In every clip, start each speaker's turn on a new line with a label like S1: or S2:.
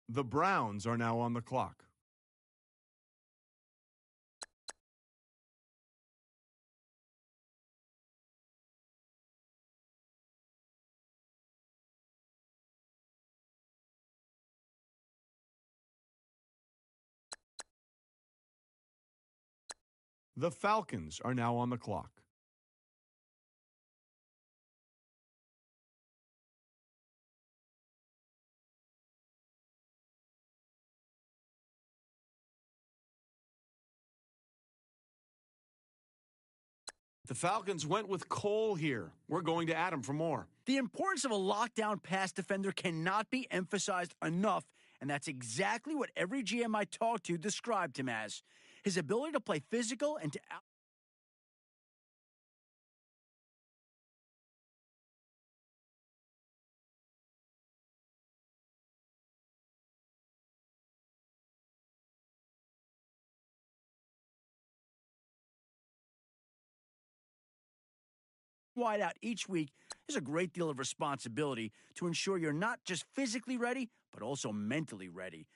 S1: The Browns are now on the clock. The Falcons are now on the clock. The Falcons went with Cole here. We're going to Adam for more.
S2: The importance of a lockdown pass defender cannot be emphasized enough, and that's exactly what every GM I talked to described him as. His ability to play physical and to wide out each week is a great deal of responsibility to ensure you're not just physically ready, but also mentally ready.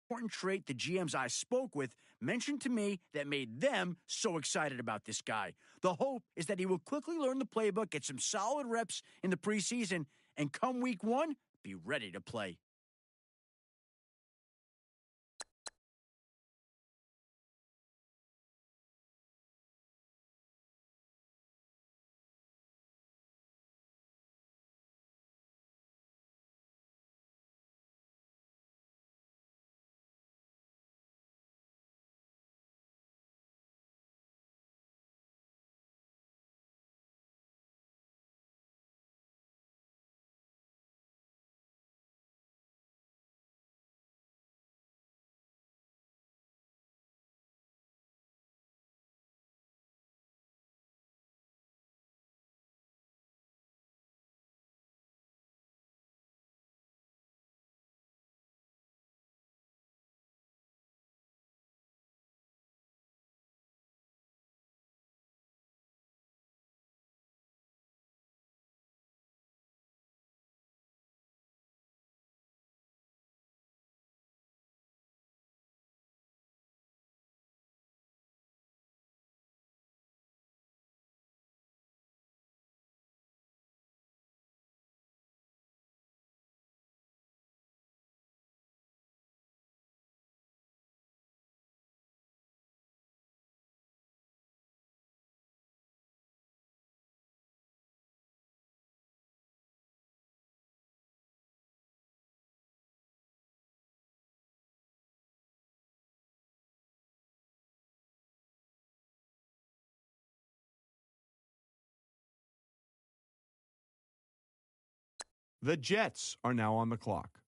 S2: Important trait the GMs I spoke with mentioned to me that made them so excited about this guy. The hope is that he will quickly learn the playbook, get some solid reps in the preseason, and come week one, be ready to play.
S1: The Jets are now on the clock.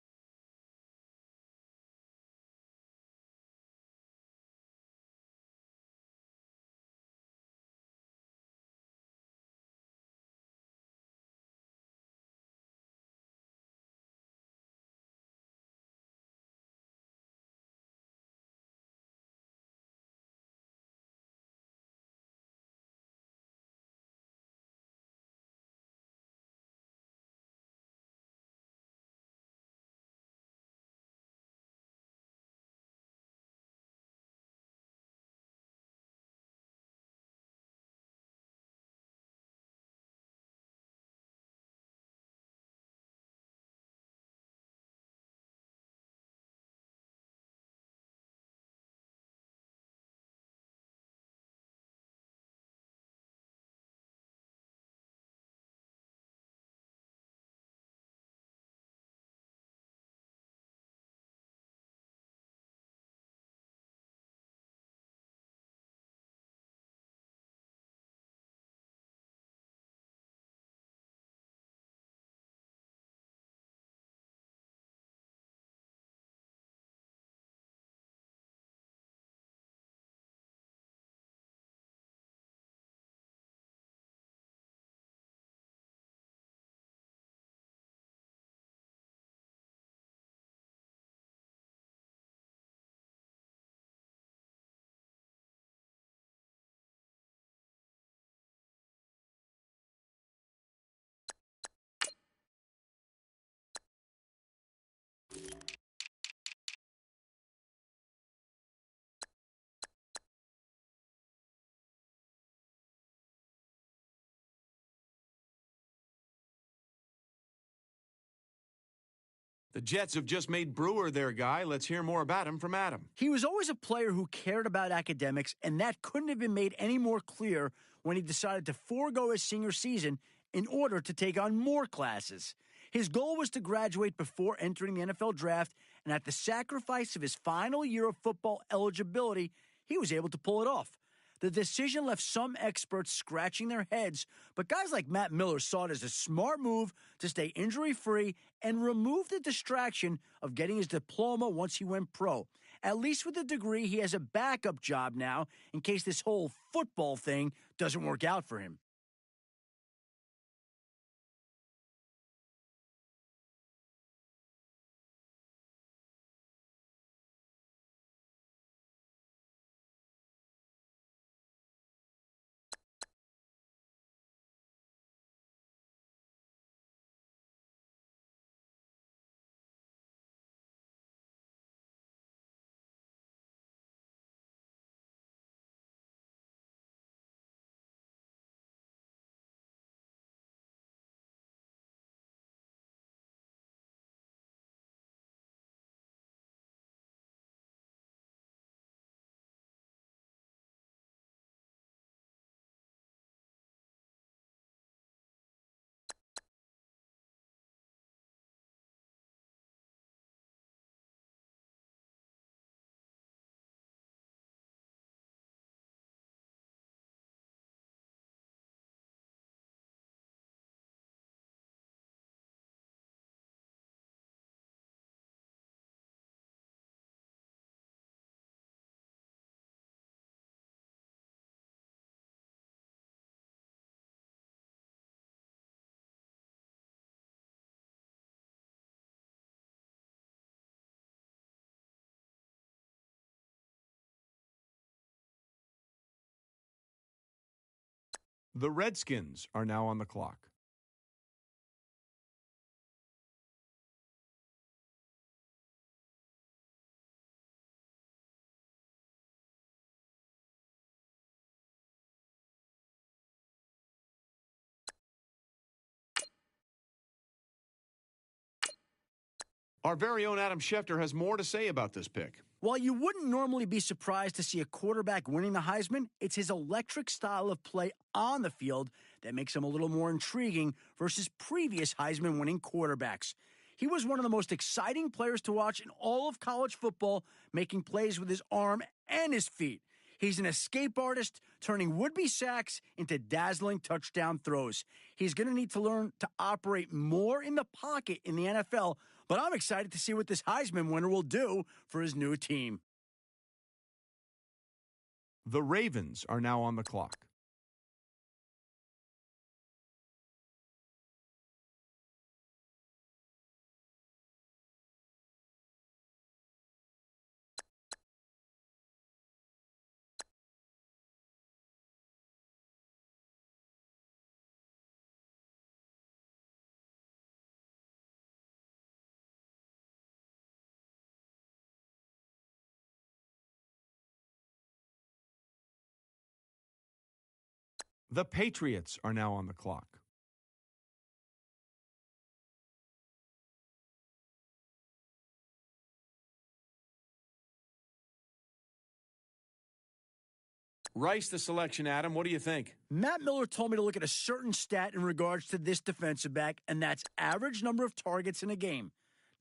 S1: The Jets have just made Brewer their guy. Let's hear more about him from Adam.
S2: He was always a player who cared about academics, and that couldn't have been made any more clear when he decided to forego his senior season in order to take on more classes. His goal was to graduate before entering the NFL draft, and at the sacrifice of his final year of football eligibility, he was able to pull it off. The decision left some experts scratching their heads, but guys like Matt Miller saw it as a smart move to stay injury-free and remove the distraction of getting his diploma once he went pro. At least with the degree, he has a backup job now in case this whole football thing doesn't work out for him.
S1: The Redskins are now on the clock. Our very own Adam Schefter has more to say about this pick.
S2: While you wouldn't normally be surprised to see a quarterback winning the Heisman, it's his electric style of play on the field that makes him a little more intriguing versus previous Heisman-winning quarterbacks. He was one of the most exciting players to watch in all of college football, making plays with his arm and his feet. He's an escape artist, turning would-be sacks into dazzling touchdown throws. He's going to need to learn to operate more in the pocket in the NFL, but I'm excited to see what this Heisman winner will do for his new team.
S1: The Ravens are now on the clock. The Patriots are now on the clock. Rice the selection, Adam. What do you think?
S2: Matt Miller told me to look at a certain stat in regards to this defensive back, and that's average number of targets in a game.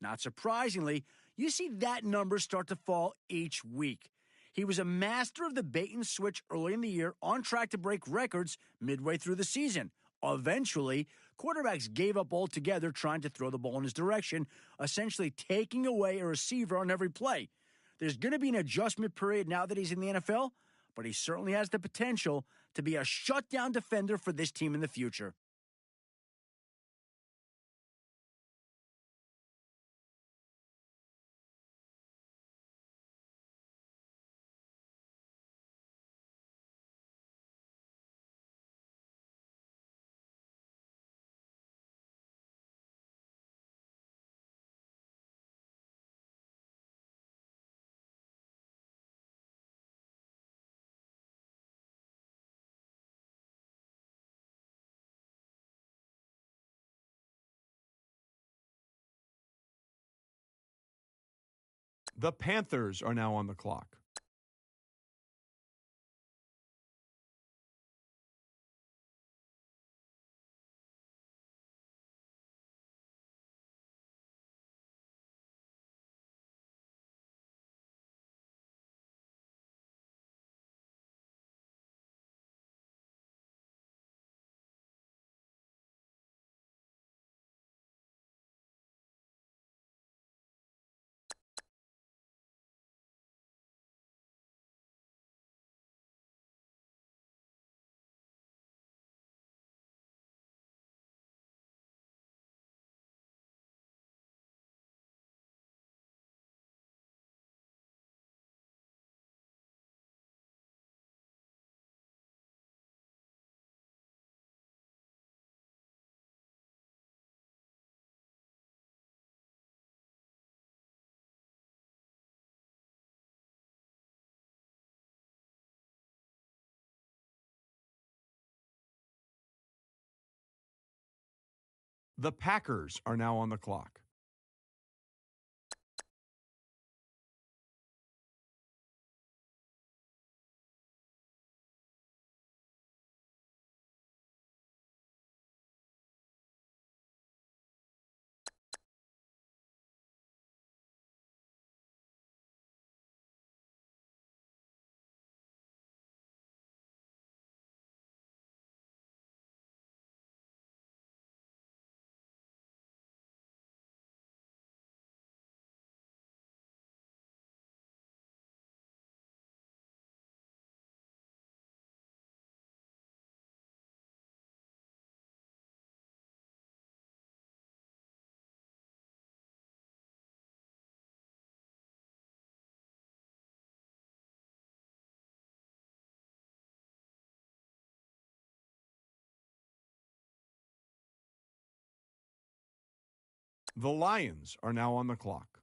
S2: Not surprisingly, you see that number start to fall each week. He was a master of the bait and switch early in the year, on track to break records midway through the season. Eventually, quarterbacks gave up altogether trying to throw the ball in his direction, essentially taking away a receiver on every play. There's going to be an adjustment period now that he's in the NFL, but he certainly has the potential to be a shutdown defender for this team in the future.
S1: The Panthers are now on the clock. The Packers are now on the clock. The Lions are now on the clock.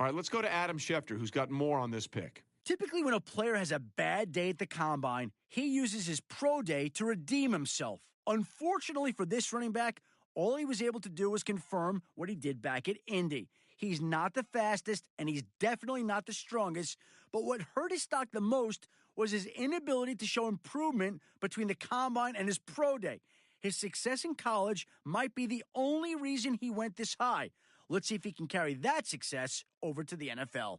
S1: All right, let's go to Adam Schefter, who's got more on this pick.
S2: Typically, when a player has a bad day at the combine, he uses his pro day to redeem himself. Unfortunately for this running back, all he was able to do was confirm what he did back at Indy. He's not the fastest, and he's definitely not the strongest, but what hurt his stock the most was his inability to show improvement between the combine and his pro day. His success in college might be the only reason he went this high. Let's see if he can carry that success over to the NFL.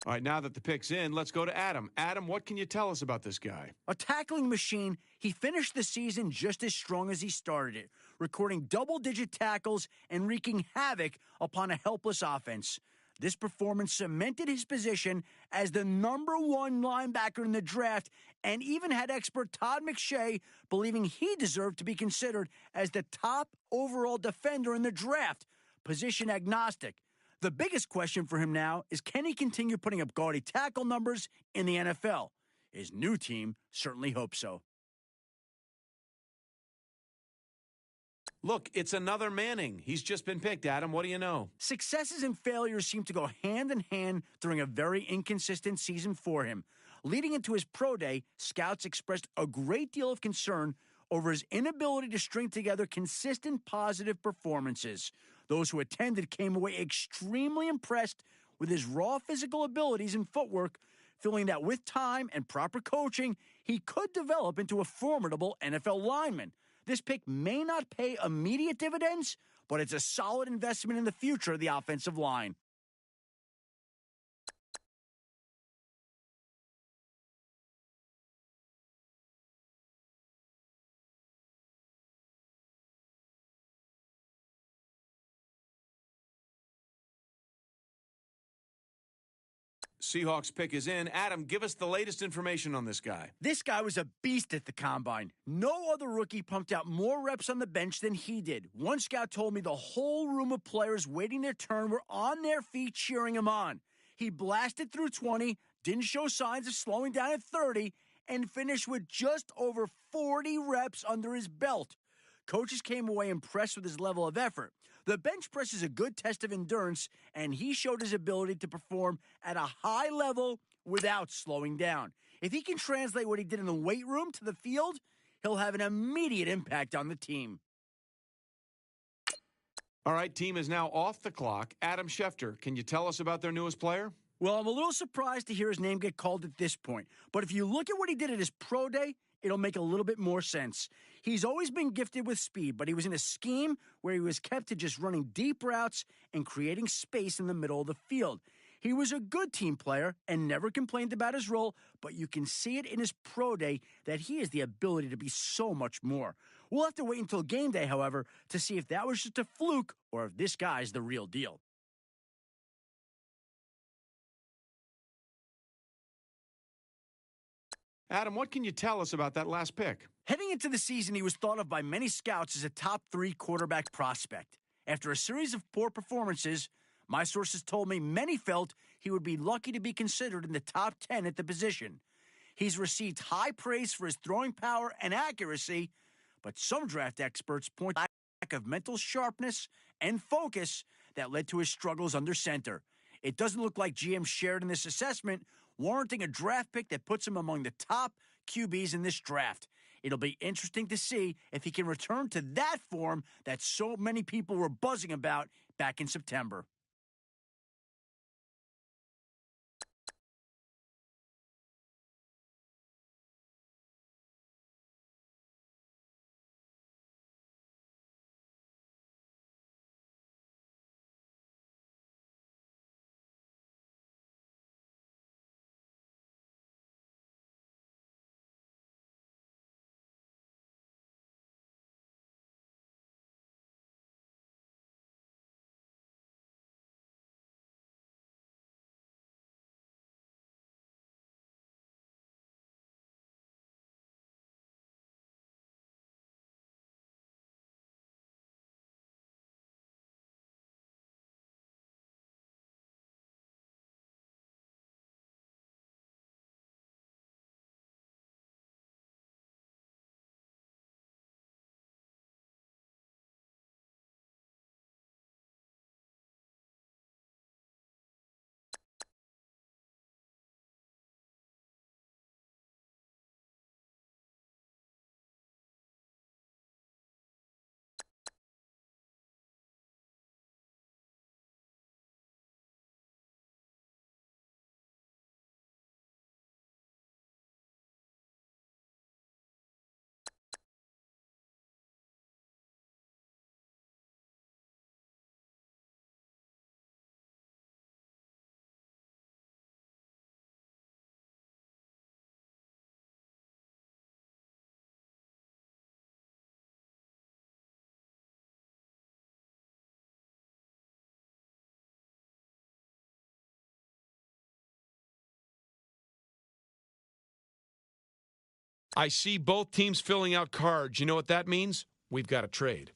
S1: All right, now that the pick's in, let's go to Adam. Adam, what can you tell us about this guy?
S2: A tackling machine, he finished the season just as strong as he started it, recording double-digit tackles and wreaking havoc upon a helpless offense. This performance cemented his position as the #1 linebacker in the draft and even had expert Todd McShay believing he deserved to be considered as the top overall defender in the draft, position agnostic. The biggest question for him now is, can he continue putting up gaudy tackle numbers in the NFL? His new team certainly hopes so.
S1: Look, it's another Manning. He's just been picked. Adam, what do you know?
S2: Successes and failures seem to go hand in hand during a very inconsistent season for him. Leading into his pro day, scouts expressed a great deal of concern over his inability to string together consistent positive performances. Those who attended came away extremely impressed with his raw physical abilities and footwork, feeling that with time and proper coaching, he could develop into a formidable NFL lineman. This pick may not pay immediate dividends, but it's a solid investment in the future of the offensive line.
S1: Seahawks pick is in. Adam, give us the latest information on this guy.
S2: This guy was a beast at the combine. No other rookie pumped out more reps on the bench than he did. One scout told me the whole room of players waiting their turn were on their feet cheering him on. He blasted through 20, didn't show signs of slowing down at 30, and finished with just over 40 reps under his belt. Coaches came away impressed with his level of effort. The bench press is a good test of endurance, and he showed his ability to perform at a high level without slowing down. If he can translate what he did in the weight room to the field, he'll have an immediate impact on the team.
S1: All right, team is now off the clock. Adam Schefter, can you tell us about their newest player?
S2: Well, I'm a little surprised to hear his name get called at this point, but if you look at what he did at his pro day, it'll make a little bit more sense. He's always been gifted with speed, but he was in a scheme where he was kept to just running deep routes and creating space in the middle of the field. He was a good team player and never complained about his role, but you can see it in his pro day that he has the ability to be so much more. We'll have to wait until game day, however, to see if that was just a fluke or if this guy's the real deal.
S1: Adam, what can you tell us about that last pick?
S2: Heading into the season, he was thought of by many scouts as a top 3 quarterback prospect. After a series of poor performances, my sources told me many felt he would be lucky to be considered in the top 10 at the position. He's received high praise for his throwing power and accuracy, but some draft experts point to a lack of mental sharpness and focus that led to his struggles under center. It doesn't look like GM shared in this assessment, warranting a draft pick that puts him among the top QBs in this draft. It'll be interesting to see if he can return to that form that so many people were buzzing about back in September.
S1: I see both teams filling out cards. You know what that means? We've got a trade.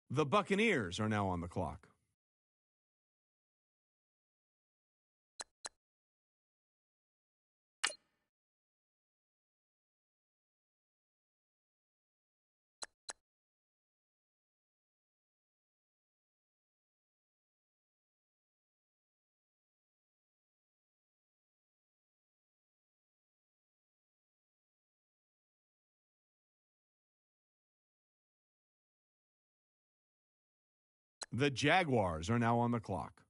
S1: The Buccaneers are now on the clock. The Jaguars are now on the clock.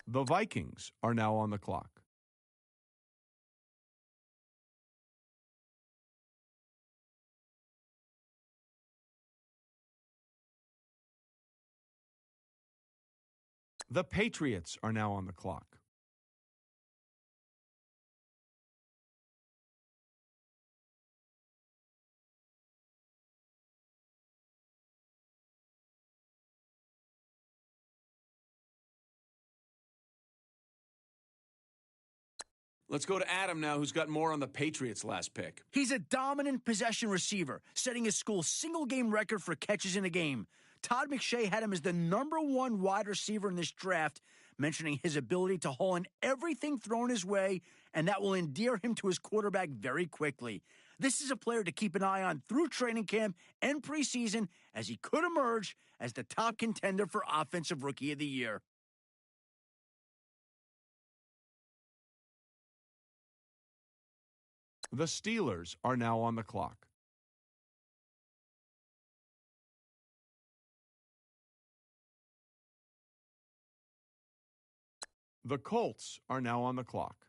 S1: The Vikings are now on the clock. The Patriots are now on the clock. Let's go to Adam now, who's got more on the Patriots' last pick.
S2: He's a dominant possession receiver, setting his school's single-game record for catches in a game. Todd McShay had him as the #1 wide receiver in this draft, mentioning his ability to haul in everything thrown his way, and that will endear him to his quarterback very quickly. This is a player to keep an eye on through training camp and preseason, as he could emerge as the top contender for Offensive Rookie of the Year.
S1: The Steelers are now on the clock. The Colts are now on the clock.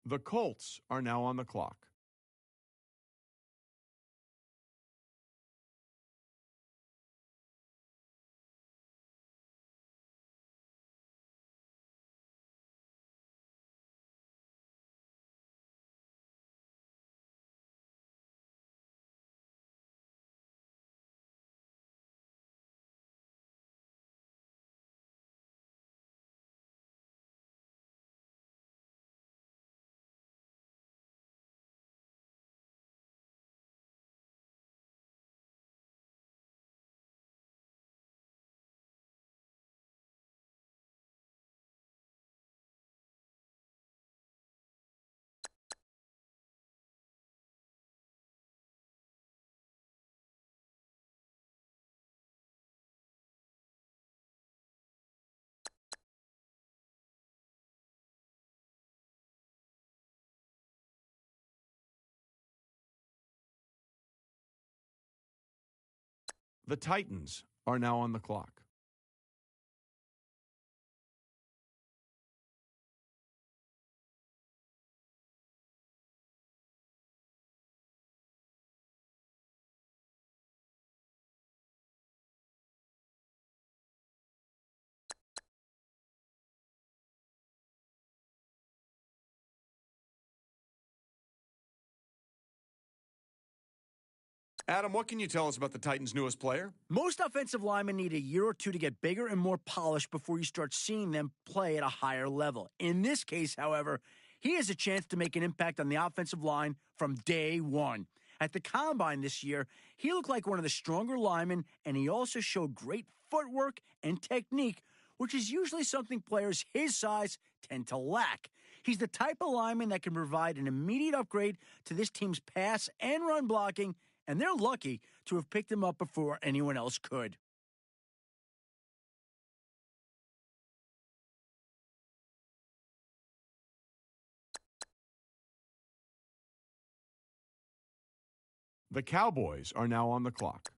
S1: The Colts are now on the clock. The Titans are now on the clock. Adam, what can you tell us about the Titans' newest player?
S2: Most offensive linemen need a year or two to get bigger and more polished before you start seeing them play at a higher level. In this case, however, he has a chance to make an impact on the offensive line from day one. At the Combine this year, he looked like one of the stronger linemen, and he also showed great footwork and technique, which is usually something players his size tend to lack. He's the type of lineman that can provide an immediate upgrade to this team's pass and run blocking, and they're lucky to have picked him up before anyone else could.
S1: The Cowboys are now on the clock.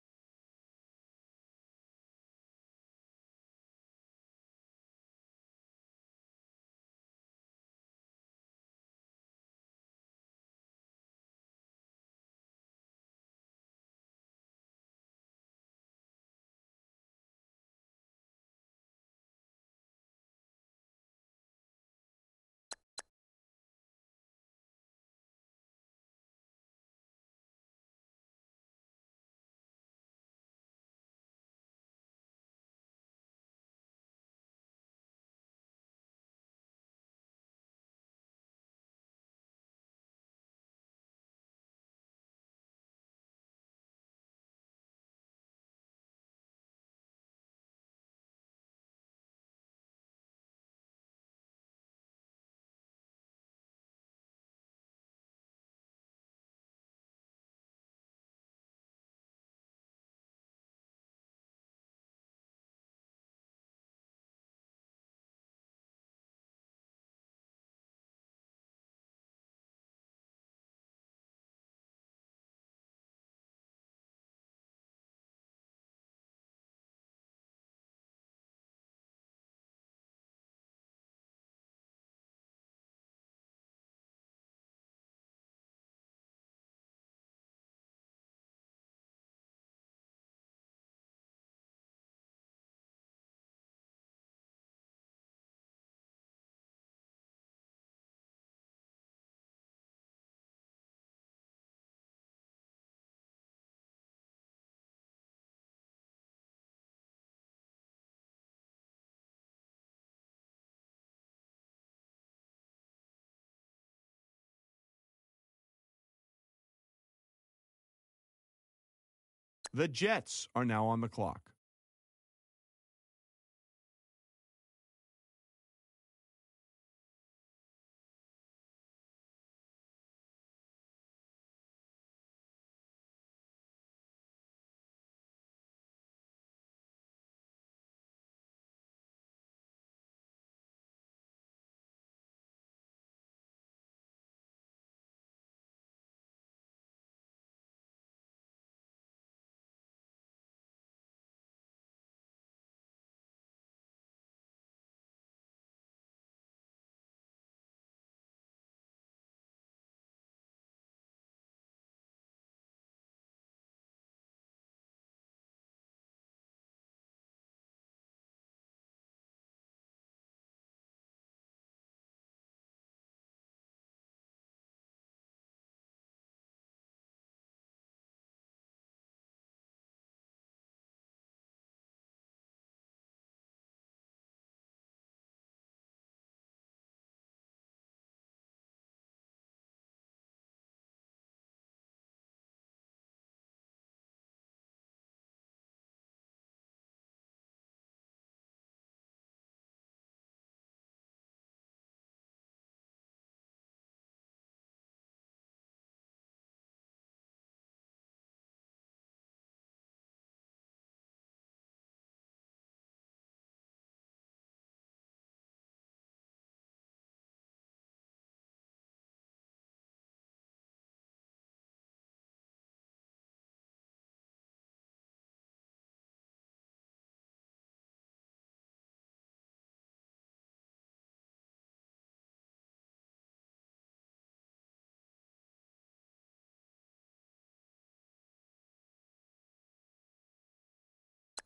S1: The Jets are now on the clock.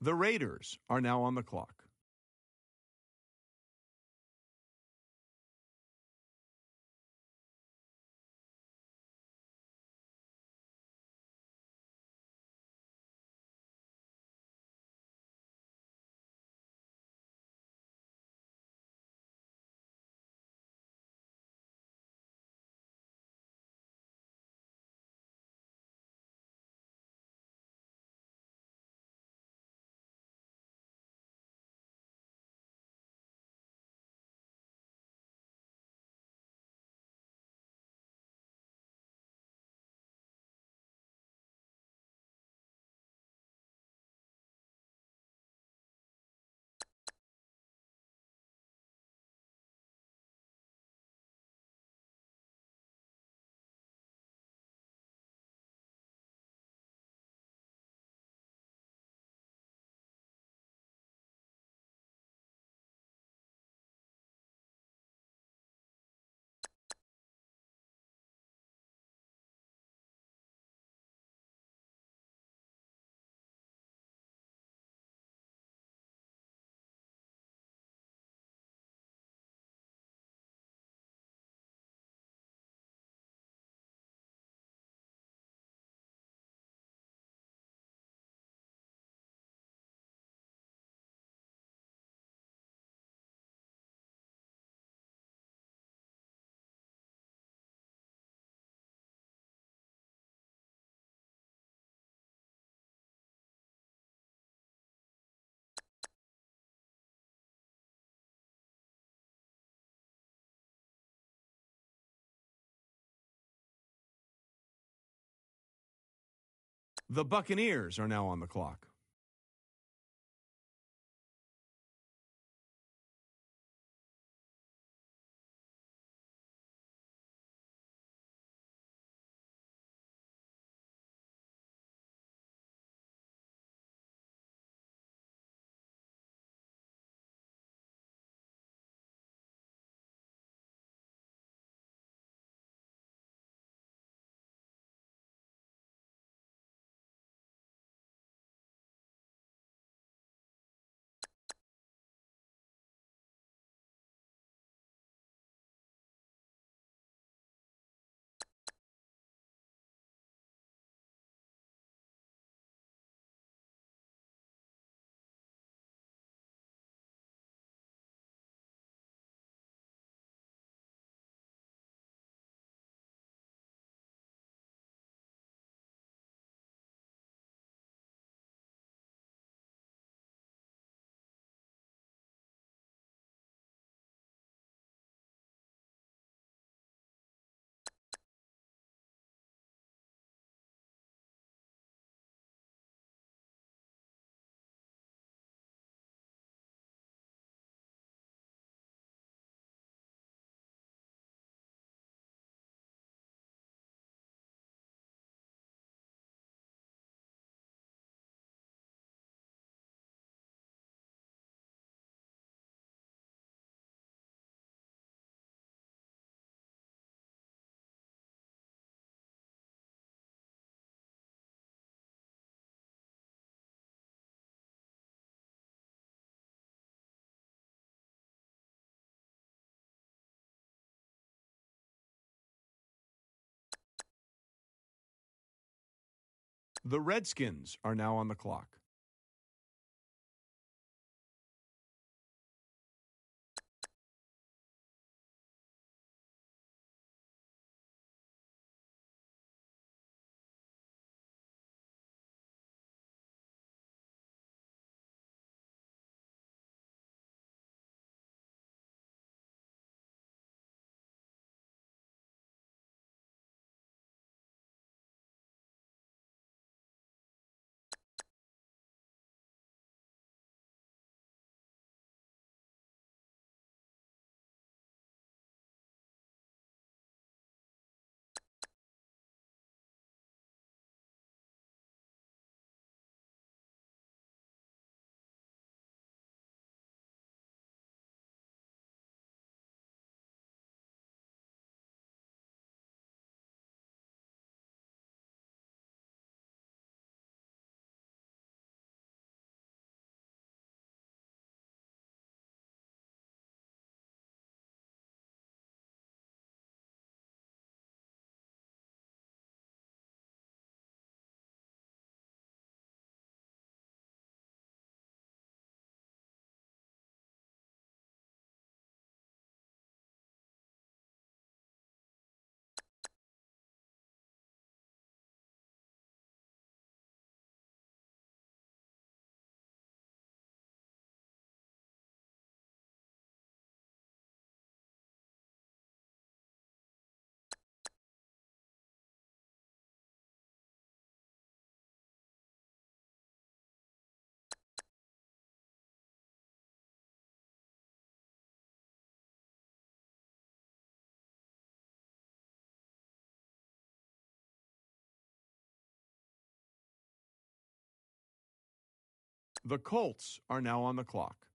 S1: The Raiders are now on the clock. The Buccaneers are now on the clock. The Redskins are now on the clock. The Colts are now on the clock.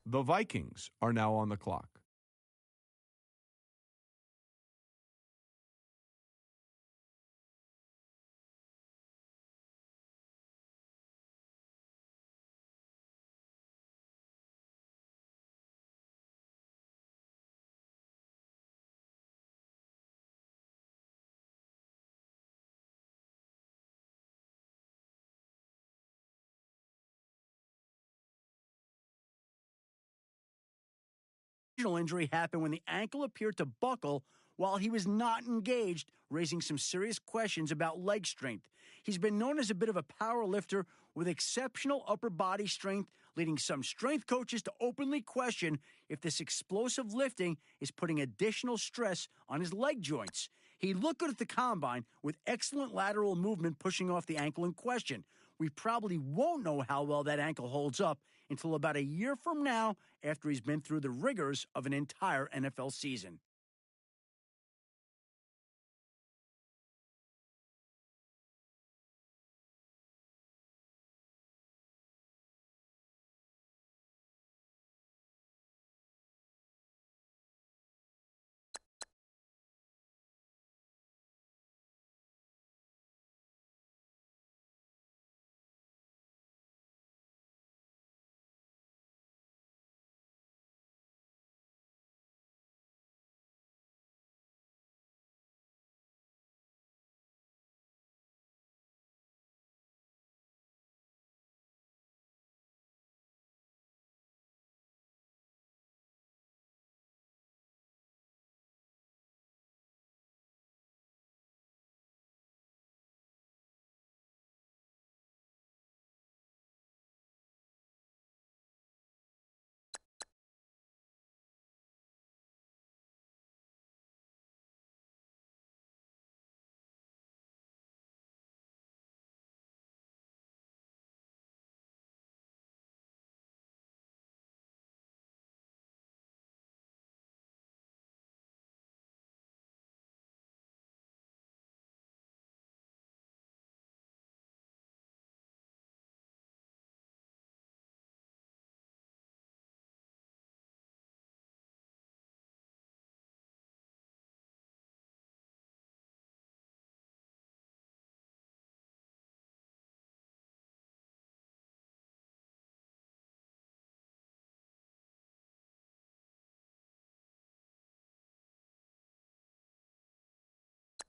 S1: The Vikings are now on the clock.
S2: Injury happened when the ankle appeared to buckle while he was not engaged, raising some serious questions about leg strength. He's been known as a bit of a power lifter with exceptional upper body strength, leading some strength coaches to openly question if this explosive lifting is putting additional stress on his leg joints. He looked good at the combine with excellent lateral movement pushing off the ankle in question. We probably won't know how well that ankle holds up until about a year from now after he's been through the rigors of an entire NFL season.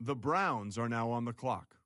S1: The Browns are now on the clock.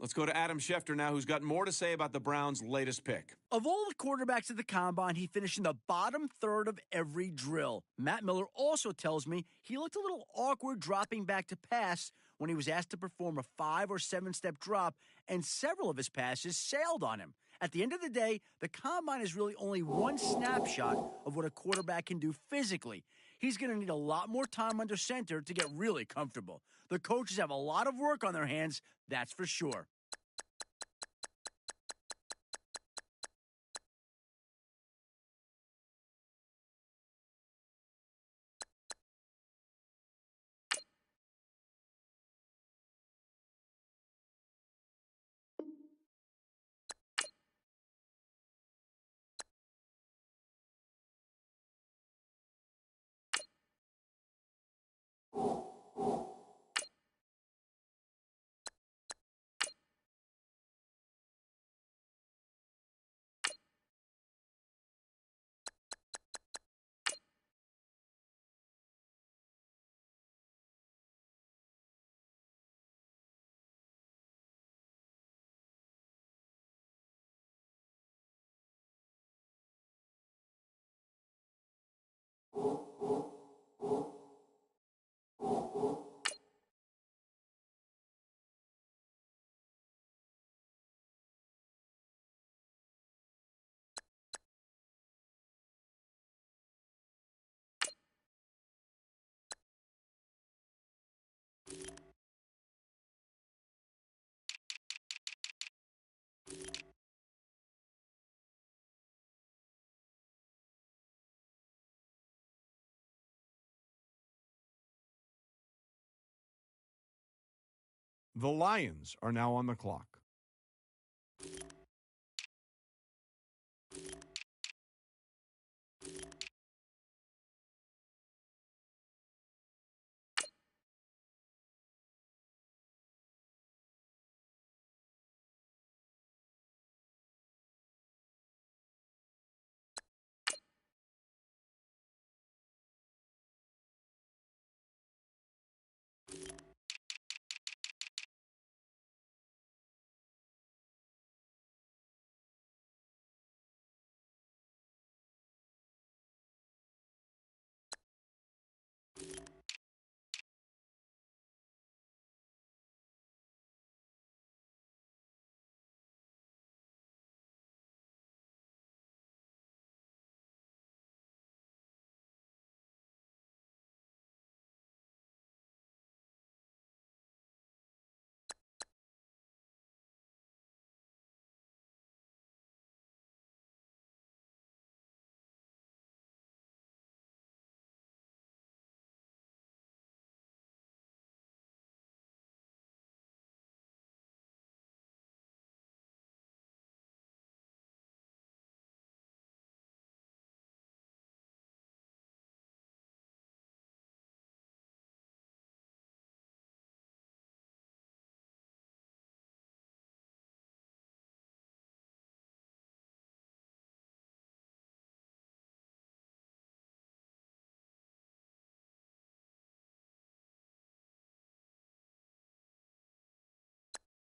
S1: Let's go to Adam Schefter now, who's got more to say about the Browns' latest pick.
S2: Of all the quarterbacks at the Combine, he finished in the bottom third of every drill. Matt Miller also tells me he looked a little awkward dropping back to pass when he was asked to perform a 5 or 7-step drop, and several of his passes sailed on him. At the end of the day, the Combine is really only one snapshot of what a quarterback can do physically. He's going to need a lot more time under center to get really comfortable. The coaches have a lot of work on their hands, that's for sure.
S1: The Lions are now on the clock.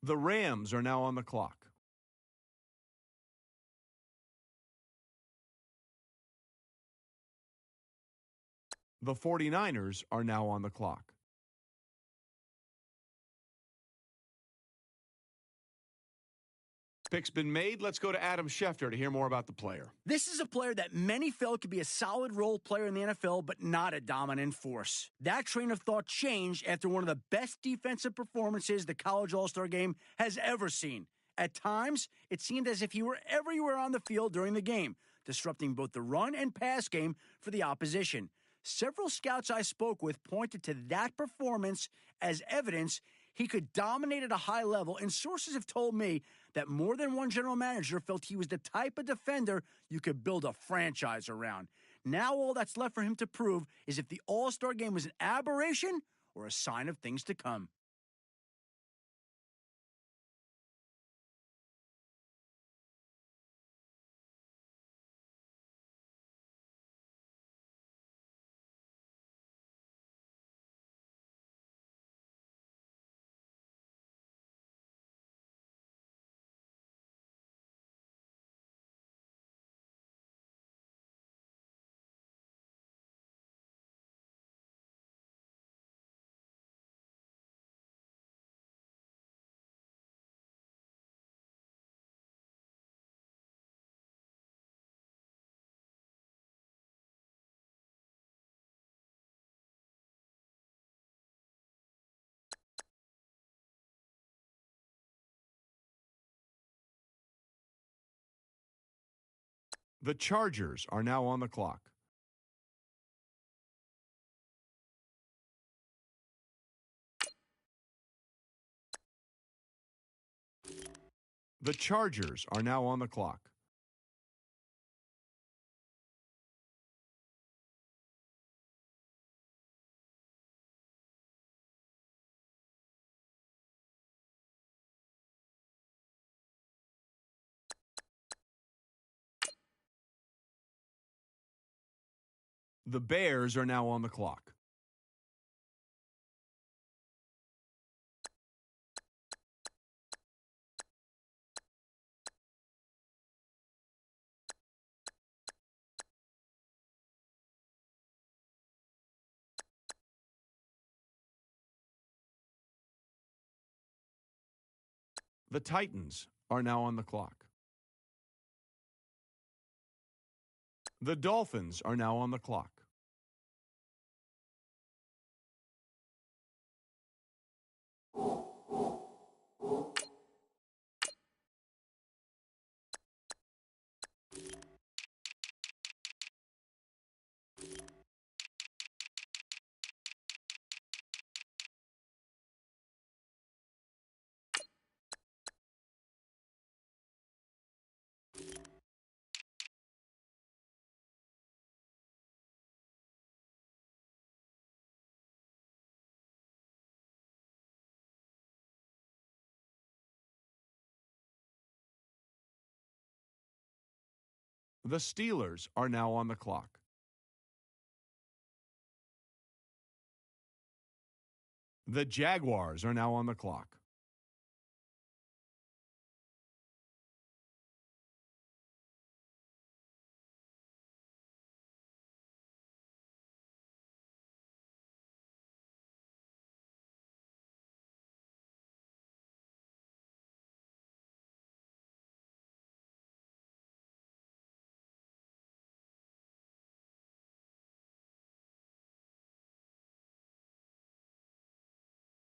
S1: The Rams are now on the clock. The 49ers are now on the clock. Pick's been made. Let's go to Adam Schefter to hear more about the player.
S2: This is a player that many felt could be a solid role player in the NFL, but not a dominant force. That train of thought changed after one of the best defensive performances the College All-Star Game has ever seen. At times, it seemed as if he were everywhere on the field during the game, disrupting both the run and pass game for the opposition. Several scouts I spoke with pointed to that performance as evidence he could dominate at a high level, and sources have told me that more than one general manager felt he was the type of defender you could build a franchise around. Now all that's left for him to prove is if the All-Star Game was an aberration or a sign of things to come.
S1: The Chargers are now on the clock. The Chargers are now on the clock. The Bears are now on the clock. The Titans are now on the clock. The Dolphins are now on the clock. The Steelers are now on the clock. The Jaguars are now on the clock.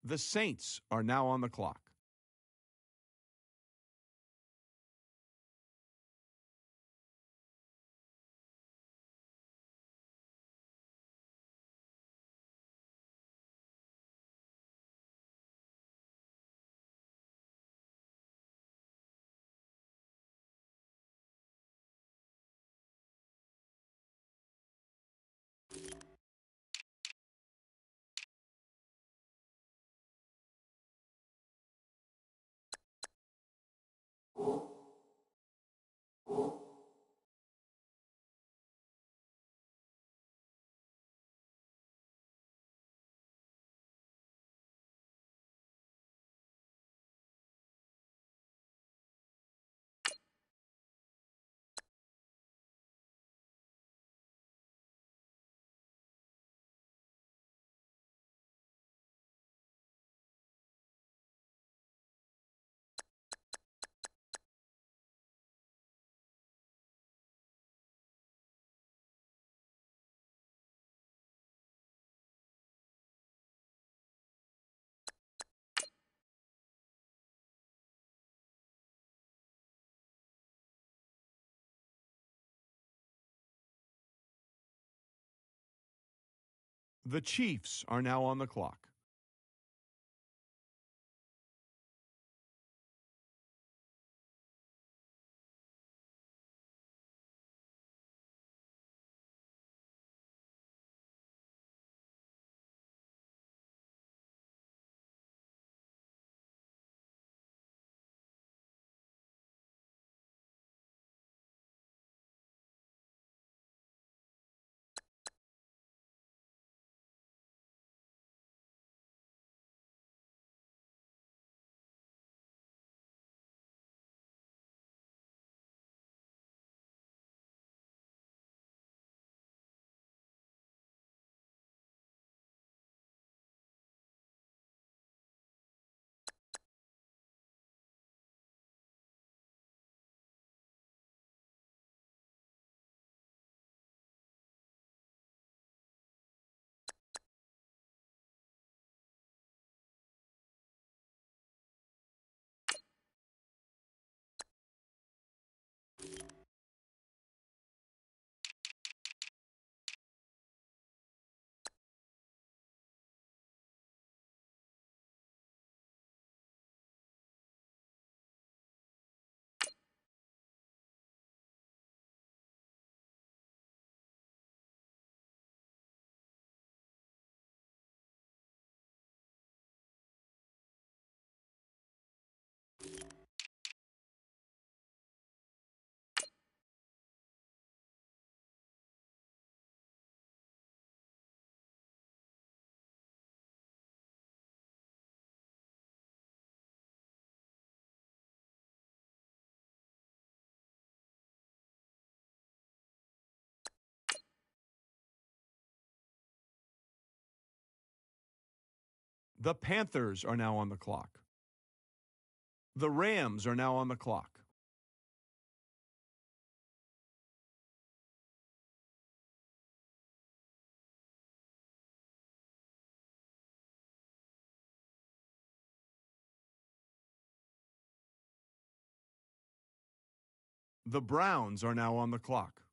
S1: The Saints are now on the clock. The Chiefs are now on the clock. The Panthers are now on the clock. The Rams are now on the clock. The Browns are now on the clock.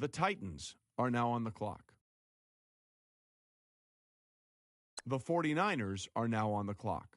S1: The Titans are now on the clock. The 49ers are now on the clock.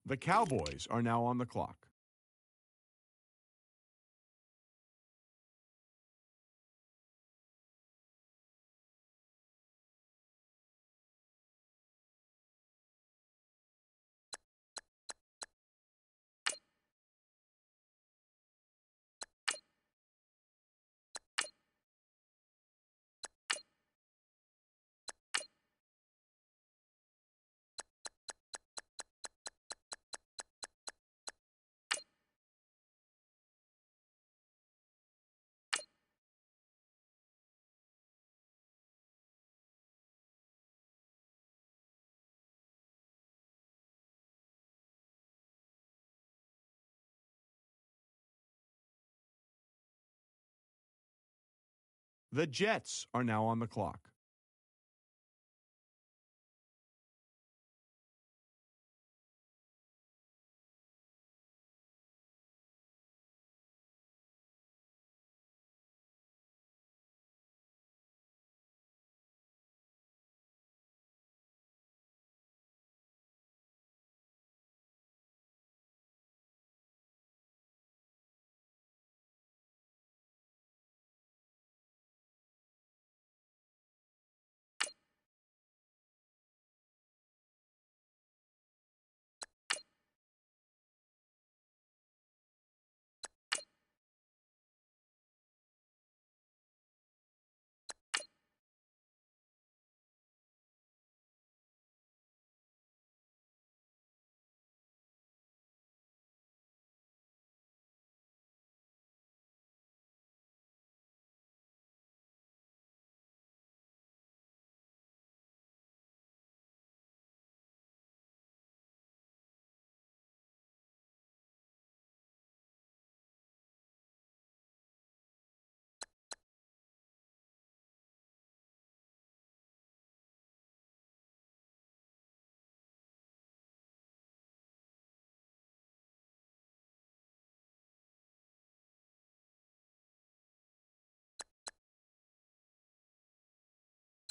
S1: The Cowboys are now on the clock. The Jets are now on the clock.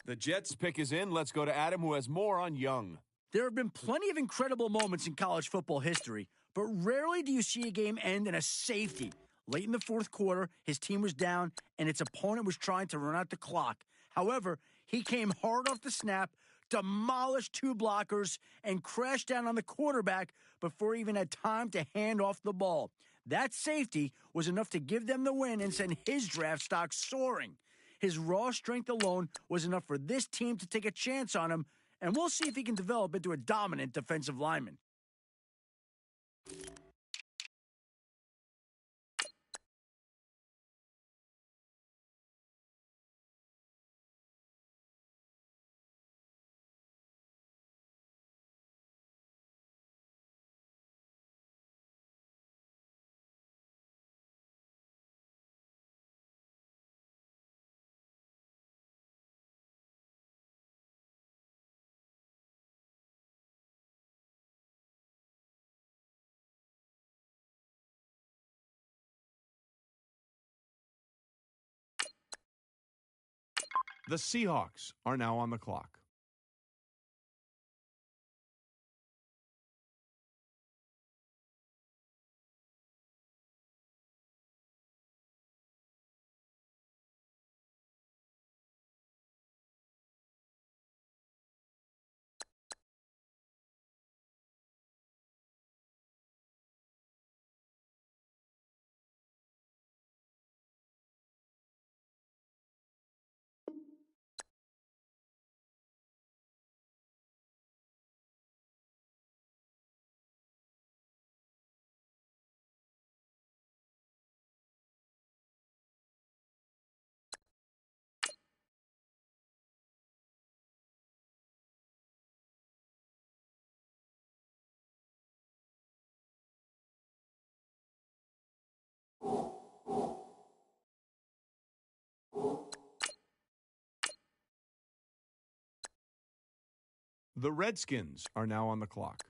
S1: The Jets pick is in. Let's go to Adam, who has more on Young.
S2: There have been plenty of incredible moments in college football history, but rarely do you see a game end in a safety. Late in the fourth quarter, his team was down, and its opponent was trying to run out the clock. However, he came hard off the snap, demolished two blockers, and crashed down on the quarterback before he even had time to hand off the ball. That safety was enough to give them the win and send his draft stock soaring. His raw strength alone was enough for this team to take a chance on him, and we'll see if he can develop into a dominant defensive lineman.
S1: The Seahawks are now on the clock. The Redskins are now on the clock.